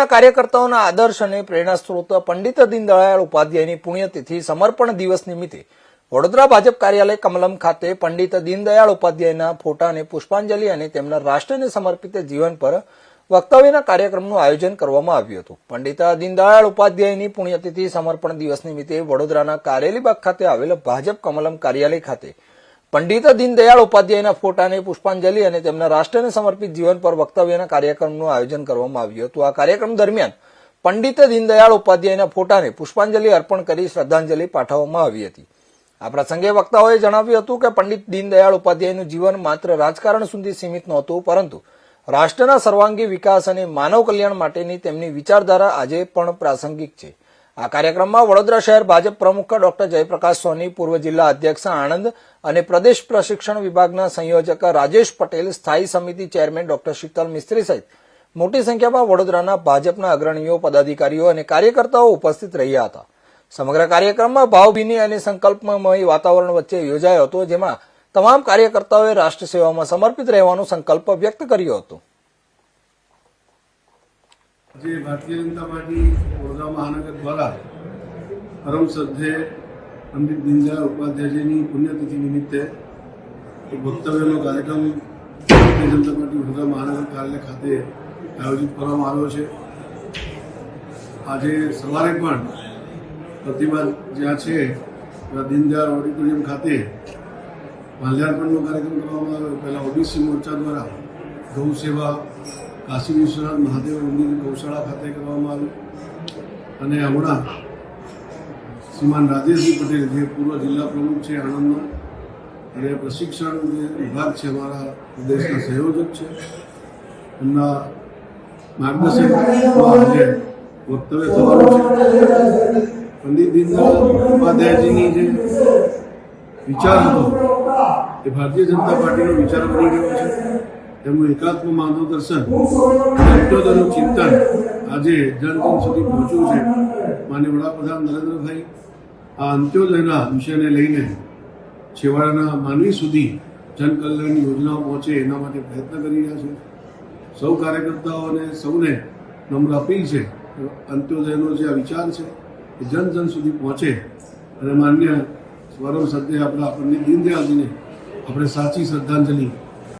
કાર્યકર્તાઓના આદર્શ અને પ્રેરણા સ્ત્રોત પંડિત દીનદયાળ ઉપાધ્યાયની પુણ્યતિથિ સમર્પણ દિવસ નિમિત્તે વડોદરા ભાજપ કાર્યાલય કમલમ ખાતે પંડિત દીનદયાળ ઉપાધ્યાયના ફોટાને પુષ્પાંજલિ અને તેમના રાષ્ટ્રને સમર્પિત જીવન પર વક્તવ્યના કાર્યક્રમનું આયોજન કરવામાં આવ્યું હતું. પંડિત દીનદયાળ ઉપાધ્યાયની પુણ્યતિથિ સમર્પણ દિવસ નિમિત્તે વડોદરાના કારેલીબાગ ખાતે આવેલ ભાજપ કમલમ કાર્યાલય ખાતે પંડિત દીનદયાળ ઉપાધ્યાયના ફોટાને પુષ્પાંજલિ અને તેમના રાષ્ટ્રને સમર્પિત જીવન પર વક્તવ્યના કાર્યક્રમનું આયોજન કરવામાં આવ્યું હતું. આ કાર્યક્રમ દરમિયાન પંડિત દીનદયાળ ઉપાધ્યાયના ફોટાને પુષ્પાંજલિ અર્પણ કરી શ્રદ્ધાંજલિ પાઠવવામાં આવી હતી. આ પ્રસંગે વક્તાઓએ જણાવ્યું હતું કે પંડિત દીનદયાળ ઉપાધ્યાયનું જીવન માત્ર રાજકારણ સુધી સીમિત નહોતું, પરંતુ રાષ્ટ્રના સર્વાંગી વિકાસ અને માનવ કલ્યાણ માટેની તેમની વિચારધારા આજે પણ પ્રાસંગિક છે. આ કાર્યક્રમમાં વડોદરા શહેર ભાજપ પ્રમુખ ડોક્ટર જયપ્રકાશ સોની, પૂર્વ જિલ્લા અધ્યક્ષ આણંદ અને પ્રદેશ પ્રશિક્ષણ વિભાગના સંયોજક રાજેશ પટેલ, સ્થાયી સમિતિ ચેરમેન ડોક્ટર શીતલ મિસ્ત્રી સહિત મોટી સંખ્યામાં વડોદરાના ભાજપના અગ્રણીઓ, પદાધિકારીઓ અને કાર્યકર્તાઓ ઉપસ્થિત રહ્યા હતા. સમગ્ર કાર્યક્રમમાં ભાવભીની અને સંકલ્પમય વાતાવરણ વચ્ચે યોજાયો હતો, જેમાં તમામ કાર્યકર્તાઓએ રાષ્ટ્ર સેવામાં સમર્પિત રહેવાનો સંકલ્પ વ્યક્ત કર્યો હતો. જે ભારતીય જનતા પાર્ટી વડોદરા મહાનગર દ્વારા પરમ શ્રદ્ધેય પંડિત દીનદયાળ ઉપાધ્યાયજીની પુણ્યતિથિ નિમિત્તે એક વક્તવ્યનો કાર્યક્રમ ભારતીય જનતા પાર્ટી વડોદરા મહાનગર કાર્યાલય ખાતે આયોજિત કરવામાં આવ્યો છે. આજે સવારે પણ પ્રતિભા જ્યાં છે દીનદયાળ ઓડિટોરિયમ ખાતે માલ્યાર્પણનો કાર્યક્રમ કરવામાં આવ્યો. પહેલાં ઓબીસી મોરચા દ્વારા ગૌ સેવા કાશી વિશ્વનાથ મહાદેવ મંદિર ગૌશાળા ખાતે કરવામાં આવ્યું અને હમણાં શ્રીમાન રાજેશજી પટેલ, જે પૂર્વ જિલ્લા પ્રમુખ છે આણંદના અને પ્રશિક્ષણ જે વિભાગ છે અમારા પ્રદેશના સંયોજક છે, એમના માર્ગદર્શનમાં આજે વક્તવ્ય થવાનું છે. પંડિત દીનદયાળ ઉપાધ્યાયજીની જે વિચાર હતો એ ભારતીય જનતા પાર્ટીનો વિચાર બની ગયો છે. તેમનું એકાત્મ માર્ગદર્શન, અંત્યોદયનું ચિંતન આજે જન સુધી પહોંચ્યું છે. માનનીય વડાપ્રધાન નરેન્દ્રભાઈ આ અંત્યોદયના વિષયને લઈને છેવાડાના માનવી સુધી જનકલ્યાણની યોજનાઓ પહોંચે એના માટે પ્રયત્ન કરી રહ્યા છે. સૌ કાર્યકર્તાઓને સૌને નમ્ર અપીલ છે કે અંત્યોદયનો જે આ વિચાર છે એ જન સુધી પહોંચે અને માન્ય પરમ શ્રદ્ધેય આપણા પંડિત દીનદયાળજીને આપણે સાચી શ્રદ્ધાંજલિ